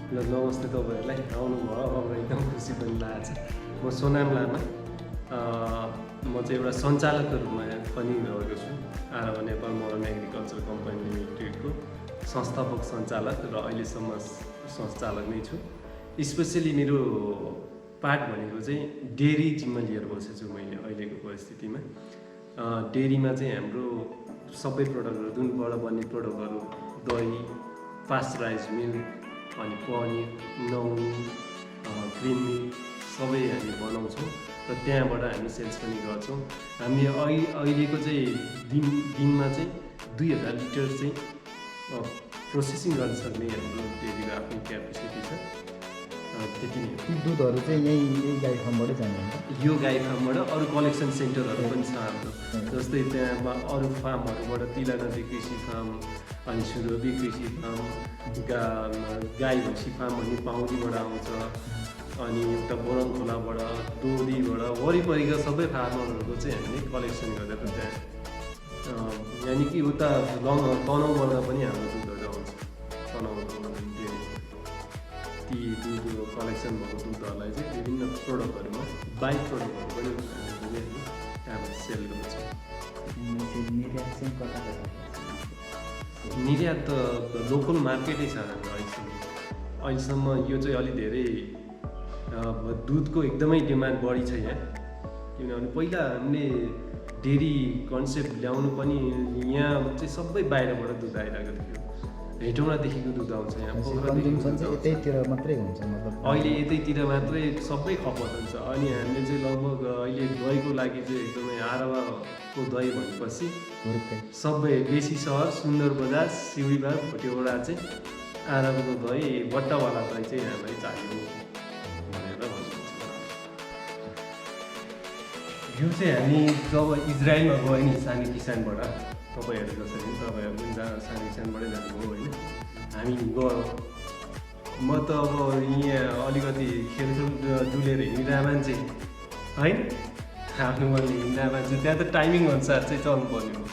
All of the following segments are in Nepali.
ल नमस्ते तपाईँहरूलाई, आउनुभयो अब एकदम खुसी पनि लागेको छ। म सोनाम लामा, म चाहिँ एउटा सञ्चालकको रूपमा पनि रहेको छु। आरव नेपाल मोरन एग्रिकल्चर कम्पनी लिमिटेडको संस्थापक सञ्चालक र अहिलेसम्म सञ्चालक नै छु। स्पेसली मेरो पार्ट भनेको चाहिँ डेरी जिम्मा लिएर बसेको छु मैले अहिलेको परिस्थितिमा। डेरीमा चाहिँ हाम्रो सबै प्रडक्टहरू, दुधबाट बन्ने प्रडक्टहरू, दही, पास्चराइज मिल्क, अनि पनिर, नुन, क्रिम मिल्क सबै हामी बनाउँछौँ र त्यहाँबाट हामी सेल्स पनि गर्छौँ। हामी अहिलेको चाहिँ दिनमा चाहिँ 2000 लिटर चाहिँ प्रोसेसिङ गर्न सक्ने हाम्रो डेरीको आफ्नो क्यापेसिटी छ। त्यति नै हो। दुधहरू चाहिँ यही गाई फार्मबाटै जान्छ? यो गाई फार्मबाट अरू कलेक्सन सेन्टरहरू पनि छ हाम्रो, जस्तै त्यहाँ अरू फार्महरूबाट तिला नदी कृषि फार्म, अनि सुरभि कृषि फार्म, गाई भैँसी फार्म भन्ने पाउदीबाट आउँछ, अनि उता बोरङ खोलाबाट, दोदीबाट, वरिपरिका सबै फार्मरहरूको चाहिँ हामीले कलेक्सन गरेर त्यहाँ यानि कि उता तनहुँबाट पनि हाम्रो दुधहरू आउँछ। तनहुँबाट ती दुध कलेक्सन भएको दुधहरूलाई चाहिँ विभिन्न प्रोडक्टहरूमा बाई प्रोडक्टहरू पनि हामीले त्यहाँबाट सेल गर्छौँ। निर्यात त लोकल मार्केटै छ हाम्रो अहिलेसम्म। यो चाहिँ अलि धेरै दुधको एकदमै डिमान्ड बढी छ यहाँ, किनभने पहिला हामीले डेरी कन्सेप्ट ल्याउनु पनि यहाँ चाहिँ सबै बाहिरबाट दुध आइरहेको थियो। हेटौँडादेखिको दुध आउँछ यहाँ, यतैतिर मात्रै हुन्छ, मतलब अहिले यतैतिर मात्रै सबै खपत हुन्छ। अनि हामीले चाहिँ लगभग अहिले दहीको लागि चाहिँ एकदमै आरवको दही भनेपछि सबै बेसी सहर, सुन्दर बजार, सिउडीबार, भोटेवडा चाहिँ आरवको दही, बट्टावाला दही चाहिँ हामीलाई चाहियो भनेर भन्नुहुन्छ। यो चाहिँ हामी जब इजरायलमा गयो नि सानो किसानबाट, तपाईँहरू जसरी तपाईँहरू पनि सानो किसानबाटै जानुभयो होइन, हामी गयो। म त अब यहाँ अलिकति खेलखेल डुलेर हिँड्दा मान्छे होइन, आफ्नो मैले हिँड्दा मान्छे, त्यहाँ त टाइमिङ अनुसार चाहिँ चल्नु पर्ने हो।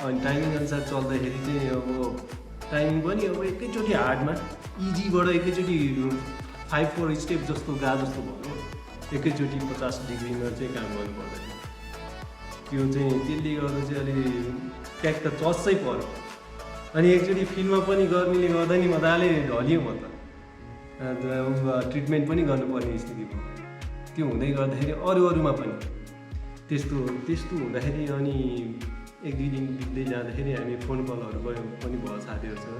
अनि टाइमिङ अनुसार चल्दाखेरि चाहिँ अब टाइमिङ पनि अब एकैचोटि हार्डमा इजीबाट एकैचोटि 5-4 स्टेप जस्तो जस्तो भयो, एकैचोटि 50 डिग्रीमा चाहिँ काम गर्नु पर्दैन। त्यो चाहिँ त्यसले गर्दा चाहिँ अलि ट्याक त चस्सै पऱ्यो। अनि एकचोटि फिल्डमा पनि गर्मीले गर्दा नि मजाले ढलियो म त, ट्रिटमेन्ट पनि गर्नुपर्ने स्थिति भयो। त्यो हुँदै गर्दाखेरि अरूमा पनि त्यस्तो हुँदाखेरि अनि 1-2 दिन बित्दै जाँदाखेरि हामी फोन कलहरू पनि भयो साथीहरूसँग।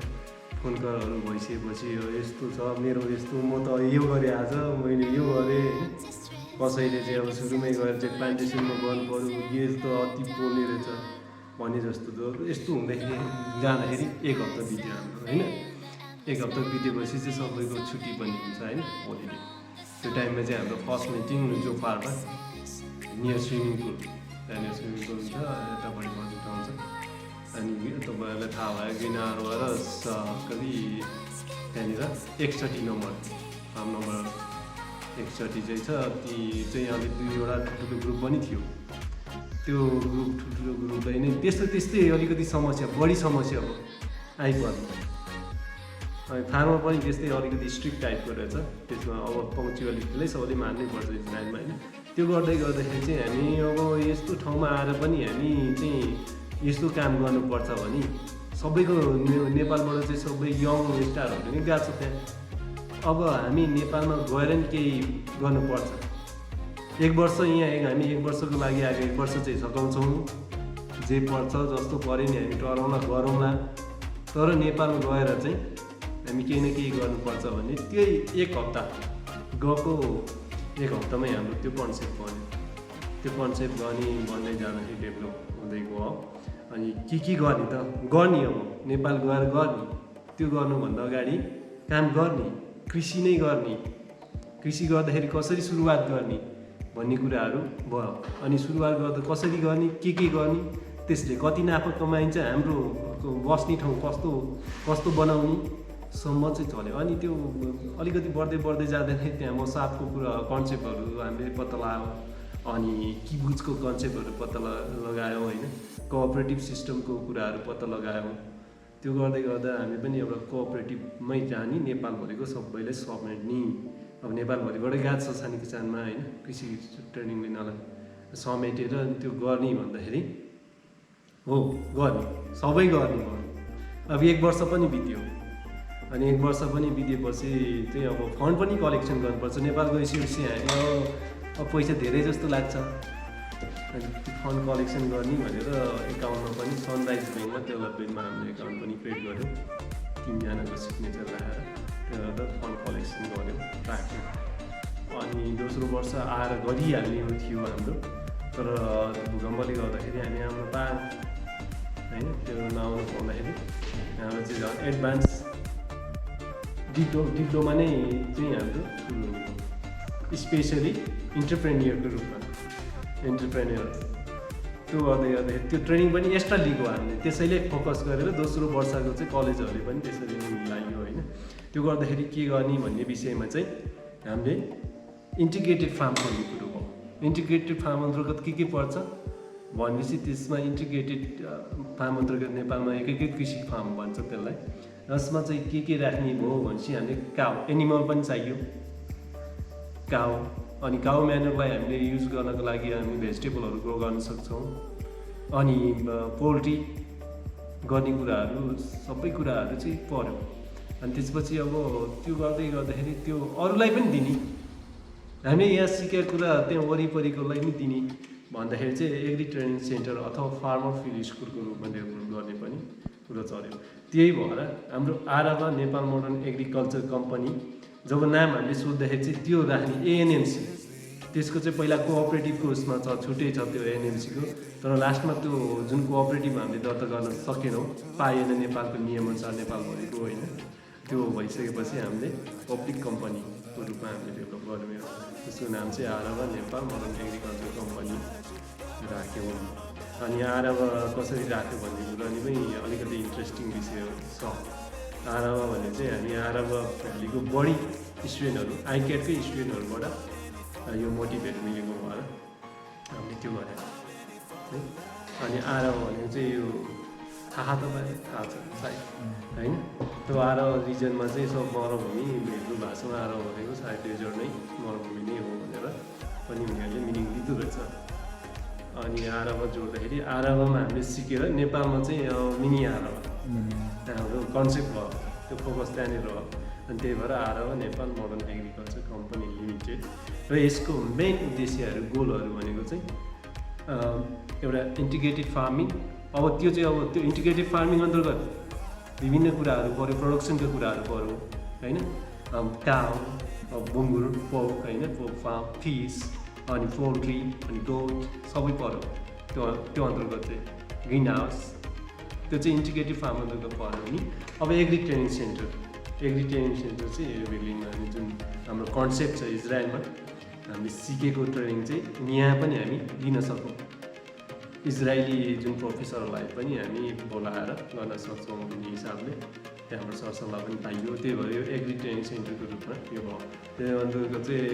फोन कलहरू भइसकेपछि यस्तो छ मेरो, यस्तो म त यो गरेँ, आज मैले यो गरेँ, कसैले चाहिँ अब सुरुमै गएर चाहिँ प्लान्टेसनमा गर्नु पऱ्यो, यस्तो अति पोल्ने रहेछ भने जस्तो यस्तो हुँदाखेरि जाँदाखेरि 1 हप्ता बित्यो हाम्रो होइन। 1 हप्ता बितेपछि चाहिँ सबैको छुट्टी पनि हुन्छ होइन, होलिडे। त्यो टाइममा चाहिँ हाम्रो फर्स्ट मिटिङ जो पार्कमा नियर स्विमिङ पुल, त्यहाँनिर स्विमिङ पुल हुन्छ, यतापट्टि बजेट आउँछ। अनि तपाईँहरूलाई थाहा भयो गिनार र कति त्यहाँनिर 61 नम्बर फार्म नम्बर 61 चाहिँ छ। ती चाहिँ अलिक 2वटा ठुल्ठुलो ग्रुप पनि थियो। त्यो ठुल्ठुलो ग्रुपलाई नै त्यस्तै अलिकति समस्या, बढी समस्या हो आइपर्ने। अनि फार्मर पनि त्यस्तै अलिकति स्ट्रिक्ट टाइपको रहेछ। त्यसमा अब पङ्क्चुअलिटीलाई सबैले मान्नै पर्छ इजरायलमा होइन। त्यो गर्दाखेरि चाहिँ हामी अब यस्तो ठाउँमा आएर पनि हामी चाहिँ यस्तो काम गर्नुपर्छ भने सबैको नेपालबाट चाहिँ सबै यङ स्टारहरू नै गएको छ त्यहाँ। अब हामी नेपालमा गएर नि केही गर्नुपर्छ। 1 वर्ष यहाँ हामी 1 वर्षको लागि आएको, 1 वर्ष चाहिँ सघाउँछौँ, जे पर्छ जस्तो पऱ्यो नि हामी टराउँला गरौँला। तर नेपाल गएर चाहिँ हामी केही न केही गर्नुपर्छ भने त्यही 1 हप्ता गएको, 1 हप्तामै हाम्रो त्यो कन्सेप्ट बन्यो। त्यो कन्सेप्ट भन्दै जाँदाखेरि डेभलप हुँदै गयो। अनि के गर्ने त गर्ने, अब नेपाल गएर गर्ने, त्यो गर्नुभन्दा अगाडि काम गर्ने, कृषि नै गर्ने, कृषि गर्दाखेरि कसरी सुरुवात गर्ने भन्ने कुराहरू भयो। अनि सुरुवात गर्दा कसरी गर्ने, के गर्ने, त्यसले कति नाफा कमाइन्छ, हाम्रो बस्ने ठाउँ कस्तो बनाउने सम्म चाहिँ चल्यो। अनि त्यो अलिकति बढ्दै जाँदाखेरि त्यहाँ म साथको कुरा कन्सेप्टहरू हामीले पत्ता लगायौँ, अनि किबुजको कन्सेप्टहरू पत्ता लगायौँ होइन, कोअपरेटिभ सिस्टमको कुराहरू पत्ता लगायौँ। त्यो गर्दै गर्दा हामी पनि एउटा कोअपरेटिभमै जाने नेपालभरिको सबैले समेट्ने अब नेपालभरिबाटै गएको छ सानो किसानमा होइन कृषि ट्रेनिङ लिनलाई समेटेर त्यो गर्ने भन्दाखेरि हो गर्ने सबै गर्ने भयो। अब 1 वर्ष पनि बित्यो अनि 1 वर्ष पनि बितेपछि चाहिँ अब फन्ड पनि कलेक्सन गर्नुपर्छ नेपालको इस्युसी हाल्यो अब पैसा धेरै जस्तो लाग्छ अनि त्यो फन्ड कलेक्सन गर्ने भनेर एकाउन्टमा पनि सनराइज ब्याङ्कमा डेभलपमेन्टमा हामीले एकाउन्ट पनि क्रिएट गऱ्यौँ 3 जनाको सिग्नेचर लगाएर त्यो फन्ड कलेक्सन गऱ्यौँ राख्यौँ अनि दोस्रो वर्ष आएर गरिहाल्ने थियो हाम्रो तर भूकम्पले गर्दाखेरि हामी आउनु पाएन होइन त्यो नआउनु पाउँदाखेरि हाम्रो चाहिँ झन् एडभान्स डिप्लोमा नै चाहिँ हाम्रो स्पेसली इन्टरप्रेन्युरको रूपमा इन्टरप्रेन्युर त्यो गर्दै गर्दाखेरि त्यो ट्रेनिङ पनि एक्स्ट्रा लिएको हामीले त्यसैले फोकस गरेर दोस्रो वर्षको चाहिँ कलेजहरूले पनि त्यसरी नै मिलायो होइन त्यो गर्दाखेरि के गर्ने भन्ने विषयमा चाहिँ हामीले इन्टिग्रेटेड फार्म खोल्ने कुरो हो। इन्टिग्रेटेड फार्म अन्तर्गत के पर्छ भनेपछि त्यसमा इन्टिग्रेटेड फार्म अन्तर्गत नेपालमा एकै कृषि फार्म भन्छ त्यसलाई जसमा चाहिँ के राख्ने भयो भनेपछि हामीले काउ एनिमल पनि चाहियो काउ अनि काउ म्यानुरलाई हामीले युज गर्नको लागि हामी भेजिटेबलहरू ग्रो गर्न सक्छौँ अनि पोल्ट्री गर्ने कुराहरू सबै कुराहरू चाहिँ पर्यो अनि त्यसपछि अब त्यो गर्दै गर्दाखेरि त्यो अरूलाई पनि दिने हामीले यहाँ सिकेको कुरा त्यहाँ वरिपरिकोलाई पनि दिने भन्दाखेरि चाहिँ एग्री ट्रेनिङ सेन्टर अथवा फार्मर फिल्ड स्कुलको रूपमा डेभलप गर्ने पनि कुरो चल्यो। त्यही भएर हाम्रो आरावा नेपाल मोडर्न एग्रिकल्चर कम्पनी जब नाम हामीले सोद्धाखेरि चाहिँ त्यो राख्ने एएनएमसी त्यसको चाहिँ पहिला कोअपरेटिभको उसमा छ छुट्टै छ त्यो एएनएमसीको तर लास्टमा त्यो जुन कोअपरेटिभ हामीले दर्ता गर्न सकेनौँ पाएन नेपालको नियमअनुसार नेपालभरिको होइन त्यो भइसकेपछि हामीले पब्लिक कम्पनीको रूपमा हामीले डेभलप गर्यौँ त्यसको नाम चाहिँ आरावा नेपाल मोडर्न एग्रिकल्चर कम्पनी राख्यौँ। अनि आरावा कसरी राख्यो भन्ने कुरा पनि अलिकति इन्ट्रेस्टिङ विषय छ। आरावा भने चाहिँ हामी आरावा भ्यालीको बढी स्टुडेन्टहरू आइक्याटकै स्टुडेन्टहरूबाट यो मोटिभेट मिलेको भएर हामीले त्यो गरेको है। अनि आरावा भनेको चाहिँ यो थाहा तपाईँ थाहा छ सायद होइन त्यो आरावा रिजनमा चाहिँ सब मरुभूमि हिब्रू भाषामा आरावा भनेको सायद डेजर्ट नै मरुभूमि नै हो भनेर पनि उनीहरूले मिनिङ दिँदो रहेछ। अनि आरावा जोड्दाखेरि आरावामा हामीले सिकेर नेपालमा चाहिँ मिनी आरावा हाम्रो कन्सेप्ट भयो त्यो फोकस त्यहाँनिर हो अनि त्यही भएर आरावा Nepal modern agriculture company limited र यसको मेन उद्देश्यहरू गोलहरू भनेको चाहिँ एउटा इन्टिग्रेटेड फार्मिङ अब त्यो चाहिँ अब त्यो इन्टिग्रेटेड फार्मिङ अन्तर्गत विभिन्न कुराहरू पऱ्यो प्रोडक्सनको कुराहरू पऱ्यो होइन काउ बुङ्गुर पोर्क होइन पोर्क फार्म फिस अनि पोल्ट्री अनि गोट सबै पऱ्यो त्यो अन्तर्गत चाहिँ ग्रिन हाउस त्यो चाहिँ इन्टिग्रेटेड फार्म अन्तर्गत पऱ्यो नि। अब एग्री ट्रेनिङ सेन्टर चाहिँ बेर्लिनमा जुन हाम्रो कन्सेप्ट छ इजरायलमा हामीले सिकेको ट्रेनिङ चाहिँ यहाँ पनि हामी दिन सकौँ इजरायली जुन प्रोफेसरलाई पनि हामी बोलाएर गर्न सक्छौँ भन्ने हिसाबले त्यहाँबाट सरसल्लाह पनि पाइयो। त्यही भएर यो एग्री ट्रेनिङ सेन्टरको रूपमा यो भयो। त्यो अन्तर्गत चाहिँ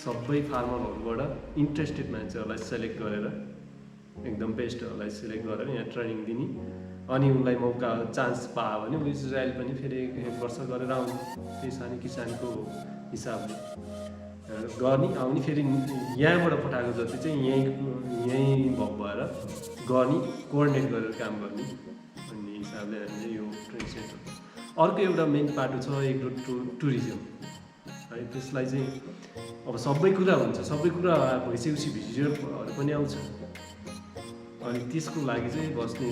सबै फार्मरहरूबाट इन्ट्रेस्टेड मान्छेहरूलाई सेलेक्ट गरेर एकदम बेस्टहरूलाई सेलेक्ट गरेर यहाँ ट्रेनिङ दिने अनि उनलाई मौका चान्स पायो भने ऊ इजरायल पनि फेरि 1 वर्ष गरेर आउने त्यही सानो किसानको हिसाबले गर्ने आउने फेरि यहाँबाट पठाएको जति चाहिँ यहीँ भएर गर्ने कोअर्डिनेट गरेर काम गर्ने भन्ने हिसाबले हामीले यो ट्रेनिङ सेन्टर। अर्को एउटा मेन पाटो छ एग्रो टुरिज्म है त्यसलाई चाहिँ अब सबै कुरा हुन्छ सबै कुरा भइसकेपछि भिजिटरहरू पनि आउँछ अनि त्यसको लागि चाहिँ बस्ने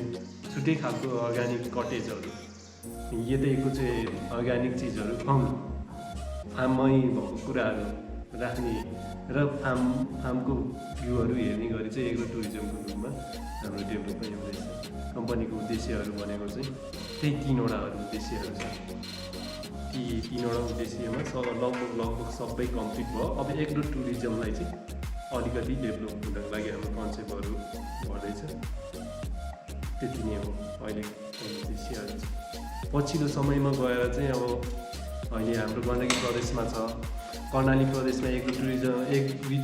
छुट्टै खालको अर्ग्यानिक कटेजहरू यतैको चाहिँ अर्ग्यानिक चिजहरू खुवाउनु फार्ममै भएको कुराहरू राख्ने र फार्मको भ्यूहरू हेर्ने गरी चाहिँ एग्रो टुरिज्मको रूपमा हाम्रो डेभलपमेन्ट हुँदैछ। कम्पनीको उद्देश्यहरू भनेको चाहिँ त्यही 3वटाहरू उद्देश्यहरू छ। ती 3वटा उद्देश्यमा लगभग सबै कम्प्लिट भयो। अब एग्रो टुरिज्मलाई चाहिँ अलिकति डेभलप हुनको लागि हाम्रो कन्सेप्टहरू बढ्दैछ त्यति नै हो अहिलेको उद्देश्यहरू। पछिल्लो समयमा गएर चाहिँ अब अहिले हाम्रो गण्डकी प्रदेशमा छ कर्णाली प्रदेशमा एग्रो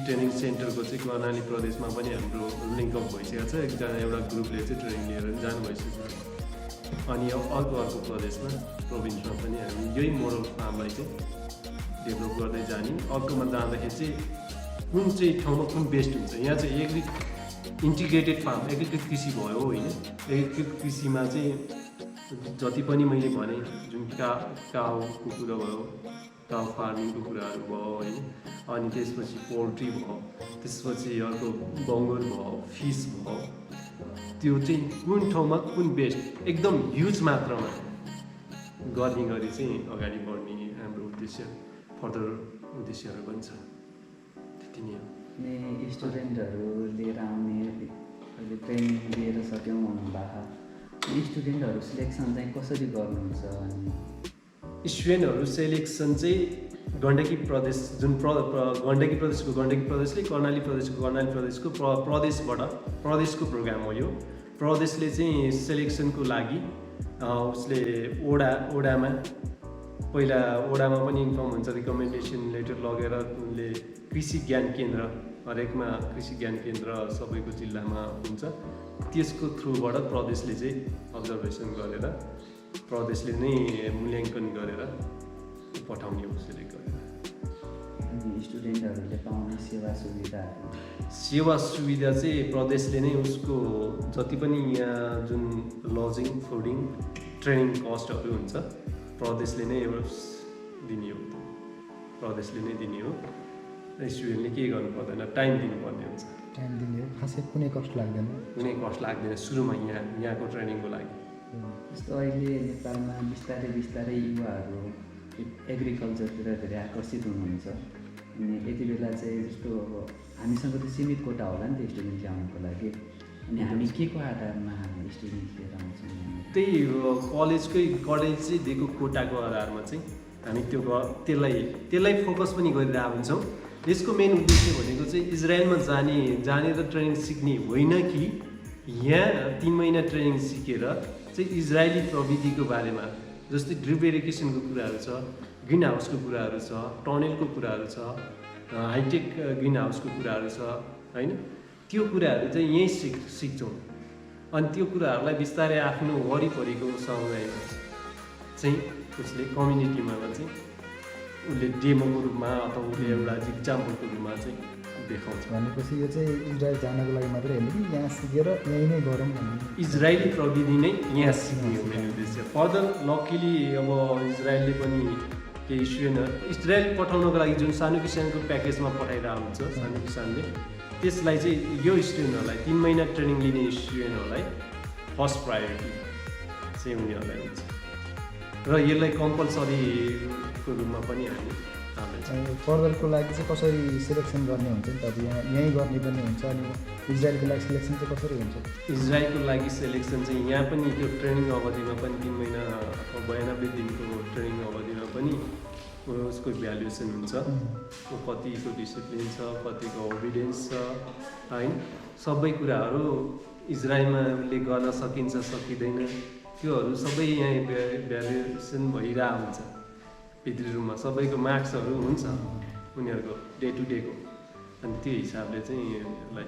ट्रेनिङ सेन्टरको चाहिँ कर्णाली प्रदेशमा पनि हाम्रो लिङ्कअप भइसकेको छ। एउटा ग्रुपले चाहिँ ट्रेनिङ लिएर जानु भइसकेको छ। अनि अर्को प्रदेशमा प्रोभिन्समा पनि हामी यही मोडल फार्मलाई चाहिँ डेभलप गर्दै जाने। अर्कोमा जाँदाखेरि चाहिँ कुन चाहिँ ठाउँमा कुन बेस्ट हुन्छ। यहाँ चाहिँ इन्टिग्रेटेड फार्म, एकीकृत कृषि भयो होइन। एकीकृत कृषिमा चाहिँ जति पनि मैले भने जुन काउको कुरा भयो, काउ फार्मिङको कुराहरू भयो होइन। अनि त्यसपछि पोल्ट्री भयो, त्यसपछि अर्को बङ्गुर भयो, फिस भयो। त्यो चाहिँ कुन ठाउँमा कुन बेस्ट एकदम ह्युज मात्रामा गर्ने गरी चाहिँ अगाडि बढ्ने हाम्रो उद्देश्य, फर्दर उद्देश्यहरू पनि छ। त्यति नै हो। अनि स्टुडेन्टहरू लिएर आउने अहिले ट्रेनिङ लिएर सक्यौँ भन्नुभएको, स्टुडेन्टहरू सिलेक्सन चाहिँ कसरी गर्नुहुन्छ? अनि स्टुडेन्टहरू सेलेक्सन चाहिँ गण्डकी प्रदेश जुन गण्डकी प्रदेशको गण्डकी प्रदेशले, कर्णाली प्रदेशको कर्णाली प्रदेशको प्रदेशबाट प्रदेशको प्रोग्राम हो यो। प्रदेशले चाहिँ सेलेक्सनको लागि उसले ओडामा पहिला ओडामा पनि इन्फर्म हुन्छ, रिकमेन्डेसन लेटर लगेर उनले कृषि ज्ञान केन्द्र हरेकमा कृषि ज्ञान केन्द्र सबैको जिल्लामा हुन्छ। त्यसको थ्रुबाट प्रदेशले चाहिँ अब्जर्भेसन गरेर प्रदेशले नै मूल्याङ्कन गरेर पठाउने हो सेलेक्ट गरेर। अनि स्टुडेन्टहरूले पाउने सेवा सुविधा चाहिँ प्रदेशले नै उसको जति पनि यहाँ जुन लजिङ, फुडिङ, ट्रेनिङ कस्टहरू हुन्छ प्रदेशले नै दिने हो। प्रदेशले नै दिने हो। स्टुडेन्टले केही गर्नु पर्दैन, टाइम दिनुपर्ने हुन्छ। टाइम दिने हो, खासै कुनै कस्ट लाग्दैन। कुनै कस्ट लाग्दैन सुरुमा यहाँको ट्रेनिङको लागि। जस्तो अहिले नेपालमा बिस्तारै युवाहरू एग्रिकल्चरतिर धेरै आकर्षित हुनुहुन्छ। अनि यति बेला चाहिँ जस्तो अब हामीसँग त सीमित कोटा होला नि त स्टुडेन्ट ल्याउनुको लागि। अनि हामी के को आधारमा स्टुडेन्ट लिएर आउँछौँ? त्यही कलेज चाहिँ दिएको कोटाको आधारमा चाहिँ हामी त्यसलाई फोकस पनि गरिरहेको हुन्छौँ। यसको मेन उद्देश्य भनेको चाहिँ इजरायलमा जानेर ट्रेनिङ सिक्ने होइन कि यहाँ 3 महिना ट्रेनिङ सिकेर चाहिँ इजरायली प्रविधिको बारेमा, जस्तै ड्रिप इरिगेसनको कुराहरू छ, ग्रिन हाउसको कुराहरू छ, टनेलको कुराहरू छ, हाइटेक ग्रिन हाउसको कुराहरू छ होइन। त्यो कुराहरू चाहिँ यहीँ सिक्छौँ। अनि त्यो कुराहरूलाई बिस्तारै आफ्नो वरिपरिको समुदायमा चाहिँ उसले कम्युनिटीमा चाहिँ उसले डेमोको रूपमा अथवा उसले एउटा इक्जाम्पलको रूपमा चाहिँ देखाउँछ। भनेपछि यो चाहिँ इजरायल जानको लागि मात्रै होइन कि यहाँ सिकेर यहीँ नै गरौँ भन्ने? इजरायली प्रविधि नै यहाँ सिक्ने हो मेन उद्देश्य। फर्दर लकिली अब इजरायलले पनि केही स्टुडेन्टहरू इजरायल पठाउनको लागि जुन सानो किसानको प्याकेजमा पठाइरहेको हुन्छ सानो किसानले, त्यसलाई चाहिँ यो स्टुडेन्टहरूलाई 3 महिना ट्रेनिङ लिने स्टुडेन्टहरूलाई फर्स्ट प्रायोरिटी चाहिँ उनीहरूलाई हुन्छ। र यसलाई कम्पलसरीको रूपमा पनि हामी हाल्छौँ। फर्दरको लागि चाहिँ कसरी सिलेक्सन गर्ने हुन्छ नि त? अब यहीँ गर्ने पनि हुन्छ। अनि इजरायलको लागि सिलेक्सन चाहिँ कसरी हुन्छ? इजरायलको लागि सेलेक्सन चाहिँ यहाँ पनि त्यो ट्रेनिङ अवधिमा पनि 3 महिना अथवा 92 दिनको ट्रेनिङ अवधिमा पनि उसको भ्यालुएसन हुन्छ। कतिको डिसिप्लिन छ, कतिको ओबिडियन्स छ होइन। सबै कुराहरू इजरायलमा उसले गर्न सकिन्छ सकिँदैन त्योहरू सबै यहाँ भ्यालुएसन भइरहेको हुन्छ। भित्री रुममा सबैको मार्क्सहरू हुन्छ उनीहरूको डे टु डेको। अनि त्यो हिसाबले चाहिँ यसलाई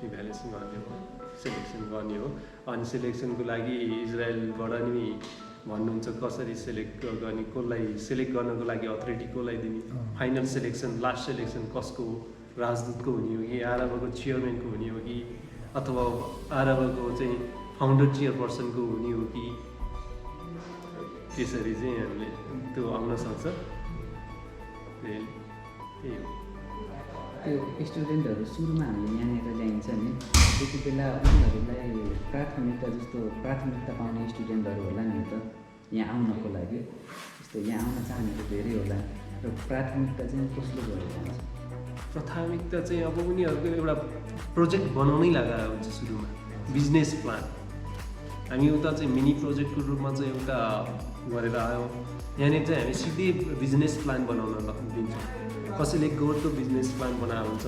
इभ्यालुएसन गर्ने हो, सेलेक्सन गर्ने हो। अनि सेलेक्सनको लागि इजरायलबाट नि भन्नुहुन्छ कसरी सेलेक्ट गर्ने, कसलाई सेलेक्ट गर्नको लागि अथोरिटी कसलाई दिने, फाइनल सेलेक्सन लास्ट सेलेक्सन कसको हो, राजदूतको हुने हो कि आरबको चेयरम्यानको हुने हो कि अथवा आरबको चाहिँ फाउन्डर चेयरपर्सनको हुने हो कि, त्यसरी चाहिँ हामीले त्यो आउन सक्छ। त्यही हो। त्यो स्टुडेन्टहरू सुरुमा हामीले यहाँनिर ल्याइन्छ नि, त्यति बेला उनीहरूलाई प्राथमिकता जस्तो प्राथमिकता पाउने स्टुडेन्टहरू होला नि त यहाँ आउनको लागि। जस्तो यहाँ आउन चाहनेहरू धेरै होला र प्राथमिकता चाहिँ कसले गरेर जान्छ? प्राथमिकता चाहिँ अब उनीहरूको एउटा प्रोजेक्ट बनाउनै लगाएको हुन्छ सुरुमा, बिजनेस प्लान। हामी उता चाहिँ मिनी प्रोजेक्टको रूपमा चाहिँ एउटा गरेर आयौँ। यहाँनिर चाहिँ हामी सिधै बिजनेस प्लान बनाउन दिन्छौँ। कसैले गोठको बिजनेस प्लान बनाएको हुन्छ,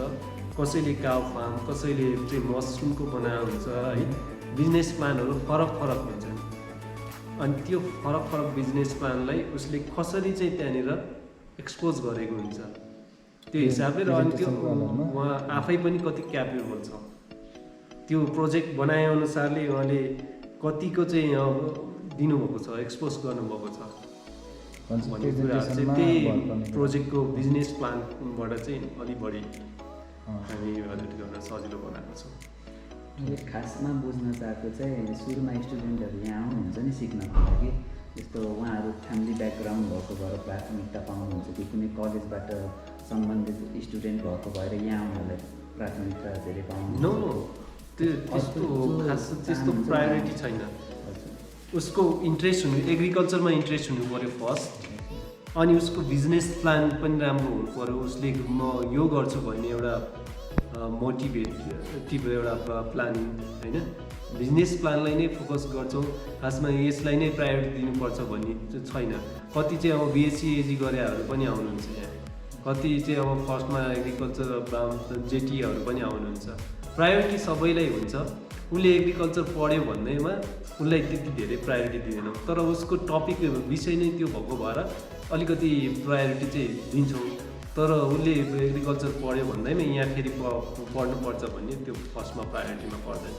कसैले काउ फार्म, कसैले चाहिँ मसरुमको बनाएको हुन्छ है। बिजनेस प्लानहरू फरक फरक हुन्छन्। अनि त्यो फरक फरक बिजनेस प्लानलाई उसले कसरी चाहिँ त्यहाँनिर एक्सपोज गरेको हुन्छ त्यो हिसाबले। र अनि त्यो उहाँ आफै पनि कति क्यापेबल छ त्यो प्रोजेक्ट बनाएअनुसारले उहाँले कतिको चाहिँ अब दिनुभएको छ, एक्सपोज गर्नुभएको छ भन्ने कुराहरू चाहिँ त्यही प्रोजेक्टको बिजनेस प्लानबाट चाहिँ अलिक बढी हामी इभ्यालुएट गर्न सजिलो बनाएको छौँ। खासमा बुझ्न चाहेको चाहिँ सुरुमा स्टुडेन्टहरू यहाँ आउनुहुन्छ नि सिक्नको लागि, जस्तो उहाँहरू फ्यामिली ब्याकग्राउन्ड भएको भएर प्राथमिकता पाउनुहुन्छ कि कुनै कलेजबाट सम्बन्धित स्टुडेन्ट भएको भएर यहाँ आउनलाई प्राथमिकता धेरै पाउनु? नो त्यस्तो प्रायोरिटी छैन। उसको इन्ट्रेस्ट हुनु, एग्रिकल्चरमा इन्ट्रेस्ट हुनु पऱ्यो फर्स्ट, अनि उसको बिजनेस प्लान पनि राम्रो हुनु पऱ्यो। उसले म यो गर्छु भन्ने एउटा मोटिभेटिभ एउटा प्लानिङ होइन, बिजनेस प्लानलाई नै फोकस गर्छौँ खासमा, यसलाई नै प्रायोरिटी दिनुपर्छ भन्ने छैन। कति चाहिँ अब बिएससी एजी गरेहरू पनि आउनुहुन्छ यहाँ, कति चाहिँ अब फर्स्टमा एग्रिकल्चर जेटीहरू पनि आउनुहुन्छ। प्रायोरिटी सबैलाई हुन्छ। उसले एग्रिकल्चर पढ्यो भन्दैमा उसलाई त्यति धेरै प्रायोरिटी दिँदैनौँ, तर उसको टपिक विषय नै त्यो भएको भएर अलिकति प्रायोरिटी चाहिँ दिन्छौँ। तर उसले एग्रिकल्चर पढ्यो भन्दैमा यहाँ फेरि पढ्नुपर्छ भन्ने त्यो फर्स्टमा प्रायोरिटीमा पर्दैन,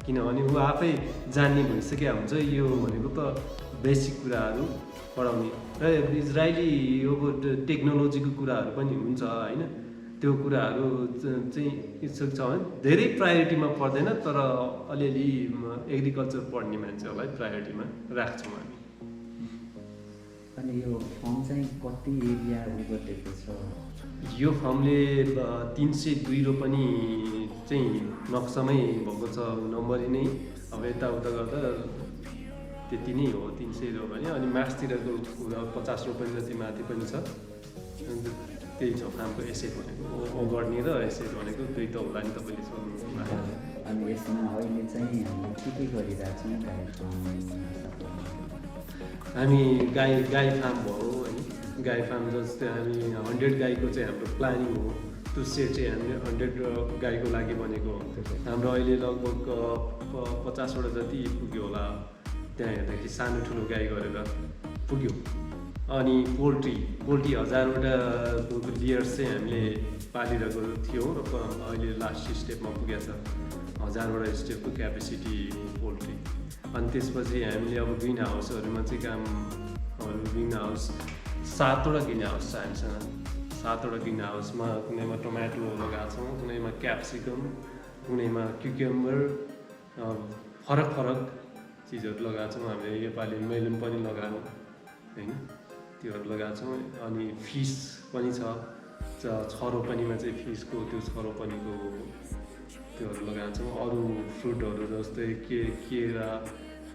किनभने ऊ आफै जान्ने भइसकेको हुन्छ। यो भनेको त बेसिक कुराहरू पढाउने र इजरायली यो टेक्नोलोजीको कुराहरू पनि हुन्छ होइन, त्यो कुराहरू चाहिँ इच्छुक छ भने धेरै प्रायोरिटीमा पर्दैन, तर अलिअलि एग्रिकल्चर पढ्ने मान्छेहरूलाई प्रायोरिटीमा राख्छौँ हामी। अनि यो फर्म चाहिँ कति एरिया ओगटेको छ? यो फर्मले 302 रोपनी चाहिँ नक्सामै भएको छ, नम्बरी नै अब यताउता गर्दा त्यति नै हो 300 रोपनी। अनि मास्तिरको 50 रोपनी जति माथि पनि छ। त्यही छ फार्मको एसेट भनेको, ओगर्ने र एसेट भनेको दुई त होला नि तपाईँले सोध्नु। अनि यसमा अहिले चाहिँ हामीले के गरिरहेछौँ? हामी गाई फार्म भयो होइन, गाई फार्म जस्तै हामी 100 गाईको चाहिँ हाम्रो प्लानिङ हो। त्यो सेट चाहिँ हामीले 100 गाईको लागि बनेको हो। हाम्रो अहिले लगभग 50वटा जति पुग्यो होला, त्यहाँ हेर्दाखेरि सानो ठुलो गाई गरेर पुग्यो। अनि पोल्ट्री 1000वटा लियर्स चाहिँ हामीले पालिरहेको थियो र अहिले लास्ट स्टेपमा पुगेको छ 1000वटा स्टेपको क्यापेसिटी पोल्ट्री। अनि त्यसपछि हामीले अब ग्रिन हाउसहरूमा चाहिँ ग्रिन हाउस 7वटा ग्रिन हाउस छ हामीसँग। 7वटा ग्रिन हाउसमा कुनैमा टोमेटो लगाएको छौँ, कुनैमा क्याप्सिकम, कुनैमा क्युक्युम्बर, फरक चिजहरू लगाएको छौँ हामीले। योपालि मेलन पनि लगायौँ होइन, त्योहरू लगाएको छौँ। अनि फिस पनि छ, छरोपनीमा चाहिँ फिसको त्यो छरोपनीको त्योहरू लगाएको छौँ। अरू फ्रुटहरू जस्तै केरा,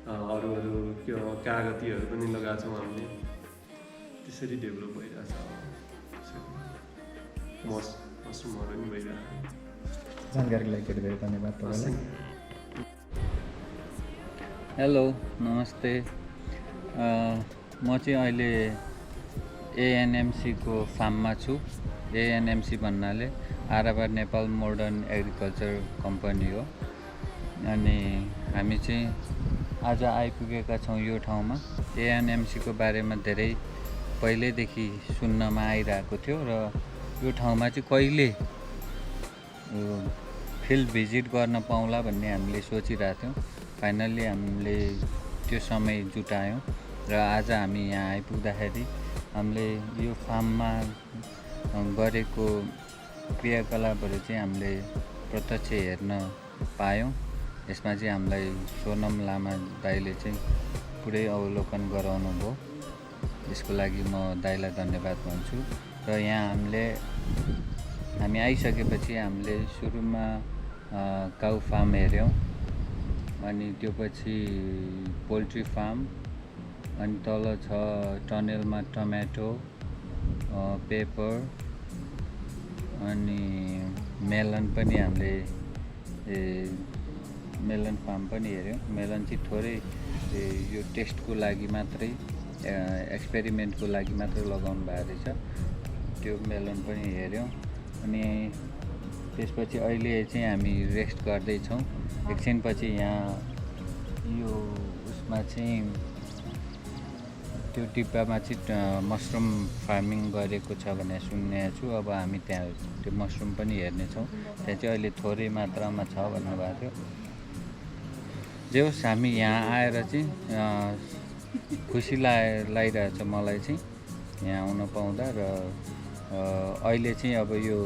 अरू कागतीहरू पनि लगाएको छौँ हामीले। त्यसरी डेभलप भइरहेछ। मसरुमहरू पनि भइरहेछ। जानकारीको लागि धेरै धेरै धन्यवाद तपाईँलाई। हेलो, नमस्ते। म चाहिँ अहिले एएनएमसीको फार्ममा छु। एएनएमसी भन्नाले आराबार नेपाल मोडर्न एग्रिकल्चर कम्पनी हो। अनि हामी चाहिँ आज आइपुगेका छौँ यो ठाउँमा। एएनएमसीको बारेमा धेरै पहिल्यैदेखि सुन्नमा आइरहेको थियो र यो ठाउँमा चाहिँ कहिले फिल्ड भिजिट गर्न पाउँला भन्ने हामीले सोचिरहेको थियौँ। फाइनल्ली हामीले त्यो समय जुटायौँ र आज हामी यहाँ आइपुग्दाखेरि हामीले यो फार्ममा गरेको क्रियाकलापहरू चाहिँ हामीले प्रत्यक्ष हेर्न पायौँ। यसमा चाहिँ हामीलाई सोनम लामा दाइले चाहिँ पुरै अवलोकन गराउनु भयो। यसको लागि म दाइलाई धन्यवाद भन्छु। र यहाँ हामी आइसकेपछि हामीले सुरुमा काउ फार्म हेऱ्यौँ, अनि त्यो पछि पोल्ट्री फार्म, अनि तल छ टनेलमा टमेटो, पेपर, अनि मेलन पनि हामीले मेलन फार्म पनि हेऱ्यौँ। मेलन चाहिँ थोरै यो टेस्टको लागि मात्रै, एक्सपेरिमेन्टको लागि मात्रै लगाउनु भएको रहेछ। त्यो मेलन पनि हेऱ्यौँ। अनि त्यसपछि अहिले चाहिँ हामी रेस्ट गर्दैछौँ। एकछिनपछि यहाँ यो उसमा चाहिँ त्यो डिब्बामा चाहिँ मसरुम फार्मिङ गरेको छ भनेर सुनेको छु। अब हामी त्यहाँ त्यो मसरुम पनि हेर्नेछौँ। त्यहाँ चाहिँ अहिले थोरै मात्रामा छ भन्नुभएको थियो। जे होस् हामी यहाँ आएर चाहिँ खुसी लागिरहेछ मलाई चाहिँ यहाँ आउन पाउँदा। र अहिले चाहिँ अब यो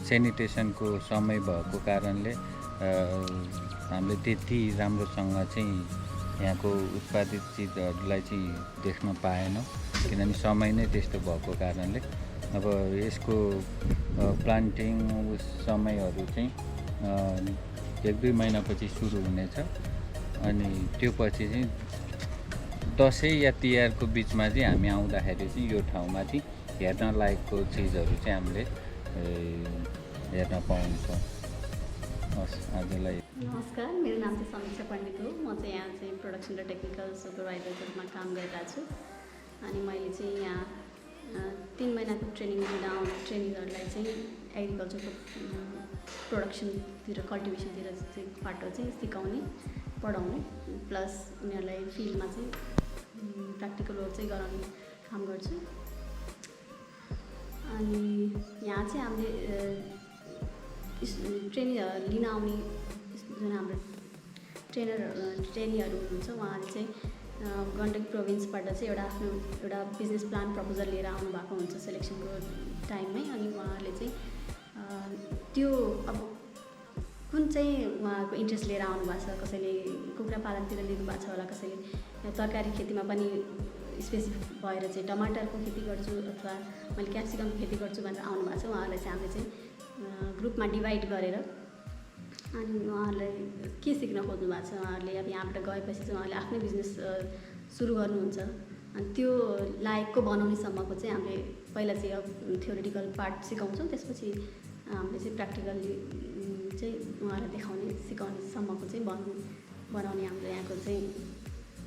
सेनिटेसनको समय भएको कारणले हामीले त्यति राम्रोसँग चाहिँ यहाँको उत्पादित चिजहरूलाई चाहिँ देख्न पाएनौँ, किनभने समय नै त्यस्तो भएको कारणले। अब यसको प्लान्टिङ समयहरू चाहिँ 1-2 महिनापछि सुरु हुनेछ। अनि त्यो पछि चाहिँ दसैँ या तिहारको बिचमा चाहिँ हामी आउँदाखेरि चाहिँ यो ठाउँमा चाहिँ हेर्न लायकको चिजहरू चाहिँ हामीले हेर्न पाउँछौँ। हस्, आजलाई नमस्कार, मेरो नाम चाहिँ समीक्षा पण्डित हो। म चाहिँ यहाँ चाहिँ प्रोडक्सन र टेक्निकल सुपरभाइजरको रूपमा काम गरिरहेको छु। अनि मैले चाहिँ यहाँ 3 महिनाको ट्रेनिङ लिँदा आउने ट्रेनिङहरूलाई चाहिँ एग्रिकल्चरको प्रोडक्सनतिर कल्टिभेसनतिर चाहिँ बाटो चाहिँ सिकाउने, पढाउने, प्लस उनीहरूलाई फिल्डमा चाहिँ प्र्याक्टिकल वर्क चाहिँ गराउने काम गर्छु। अनि यहाँ चाहिँ हामीले ट्रेनिङ लिन आउने जुन हाम्रो ट्रेनीहरू हुनुहुन्छ उहाँले चाहिँ गण्डकी प्रोभिन्सबाट चाहिँ एउटा बिजनेस प्लान प्रपोजल लिएर आउनु भएको हुन्छ सेलेक्सनको टाइममै। अनि उहाँहरूले चाहिँ त्यो अब कुन चाहिँ उहाँको इन्ट्रेस्ट लिएर आउनु भएको छ, कसैले कुखुरा पालनतिर लिनु भएको छ होला, कसैले तरकारी खेतीमा पनि स्पेसिफिक भएर चाहिँ टमाटरको खेती गर्छु अथवा मैले क्याप्सिकमको खेती गर्छु भनेर आउनु भएको छ। उहाँहरूलाई चाहिँ हामीले चाहिँ ग्रुपमा डिभाइड गरेर अनि उहाँहरूलाई के सिक्न खोज्नु भएको छ, उहाँहरूले अब यहाँबाट गएपछि चाहिँ उहाँहरूले आफ्नै बिजनेस सुरु गर्नुहुन्छ। अनि त्यो लायकको बनाउनेसम्मको चाहिँ हामीले पहिला चाहिँ अब थ्योरिटिकल पार्ट सिकाउँछौँ, त्यसपछि हामीले चाहिँ प्र्याक्टिकल्ली चाहिँ उहाँहरूलाई देखाउने सिकाउनेसम्मको चाहिँ बनाउने हाम्रो यहाँको चाहिँ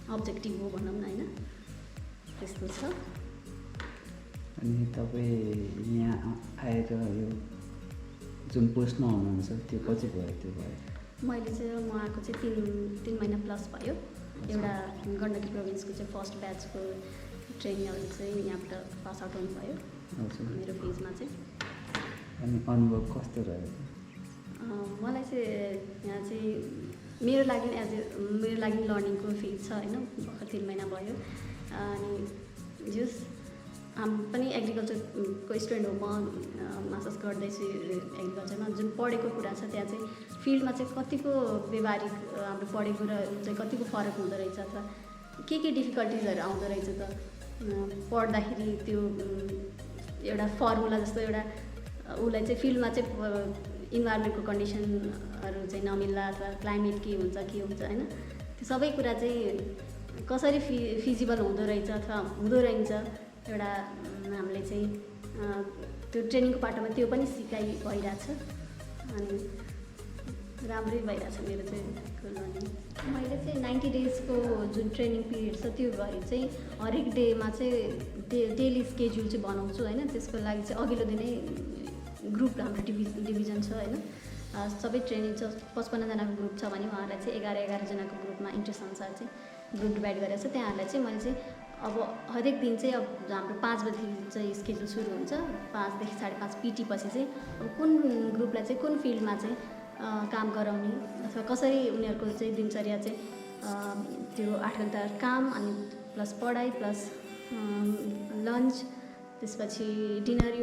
अब्जेक्टिभ हो भनौँ न, होइन? त्यस्तो छ। अनि तपाईँ यहाँ आएर यो जुन पोस्टमा हुनुहुन्छ त्यो पछि भयो? त्यो भयो मैले चाहिँ म आएको चाहिँ 3 महिना प्लस भयो। एउटा गण्डकी प्रोभिन्सको चाहिँ फर्स्ट ब्याचको ट्रेनिङहरू चाहिँ यहाँबाट पास आउट हुनुभयो मेरो फेजमा चाहिँ। अनि अनुभव कस्तो रह्यो? मलाई चाहिँ यहाँ चाहिँ मेरो लागि लर्निङको फेज छ, होइन? भर्खर 3 महिना भयो। अनि जस हामी पनि एग्रिकल्चरको स्टुडेन्ट हो, म मास्टर्स गर्दैछु एग्रिकल्चरमा। जुन पढेको कुरा छ त्यहाँ चाहिँ फिल्डमा चाहिँ कतिको व्यवहारिक हाम्रो पढेको कुराहरू चाहिँ कतिको फरक हुँदो रहेछ अथवा के डिफिकल्टिजहरू आउँदो रहेछ त पढ्दाखेरि। त्यो एउटा फर्मुला जस्तो एउटा उसलाई चाहिँ फिल्डमा चाहिँ इन्भाइरोमेन्टको कन्डिसनहरू चाहिँ नमिल्ला अथवा क्लाइमेट के हुन्छ होइन, त्यो सबै कुरा चाहिँ कसरी फिजिबल हुँदो रहेछ अथवा हुँदो रहेछ एउटा हामीले चाहिँ त्यो ट्रेनिङको बाटोमा त्यो पनि सिकाइ भइरहेछ। अनि राम्रै भइरहेछ मेरो चाहिँ लर्निङ। मैले चाहिँ 90 डेजको जुन ट्रेनिङ पिरियड छ त्यो गरी चाहिँ हरेक डेमा चाहिँ डेली स्केड्युल चाहिँ बनाउँछु, होइन? त्यसको लागि चाहिँ अघिल्लो दिनै ग्रुप हाम्रो डिभिजन छ, होइन? सबै ट्रेनिङ छ 55 जनाको ग्रुप छ भने उहाँहरूलाई चाहिँ 11 जनाको ग्रुपमा इन्ट्रेस्ट अनुसार चाहिँ ग्रुप डिभाइड गरेर छ। त्यहाँहरूलाई चाहिँ मैले चाहिँ अब हरेक दिन चाहिँ अब हाम्रो 5 बजी चाहिँ स्केड्युल सुरु हुन्छ, 5 देखि 5:30 पिटी पछि चाहिँ अब कुन ग्रुपलाई चाहिँ कुन फिल्डमा चाहिँ काम गराउने अथवा कसरी उनीहरूको चाहिँ दिनचर्या चाहिँ त्यो 8 घन्टा काम अनि प्लस पढाइ प्लस लन्च, त्यसपछि डिनर,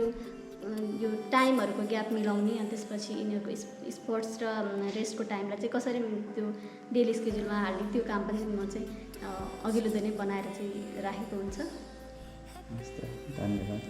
यो टाइमहरूको ग्याप मिलाउने, अनि त्यसपछि यिनीहरूको स्पोर्ट्स र रेस्टको टाइमलाई चाहिँ कसरी त्यो डेली स्केड्युलमा हाल्ने, त्यो काम पनि म चाहिँ अघिल्लो दिनै बनाएर चाहिँ राखेको हुन्छ। हस् त, धन्यवाद।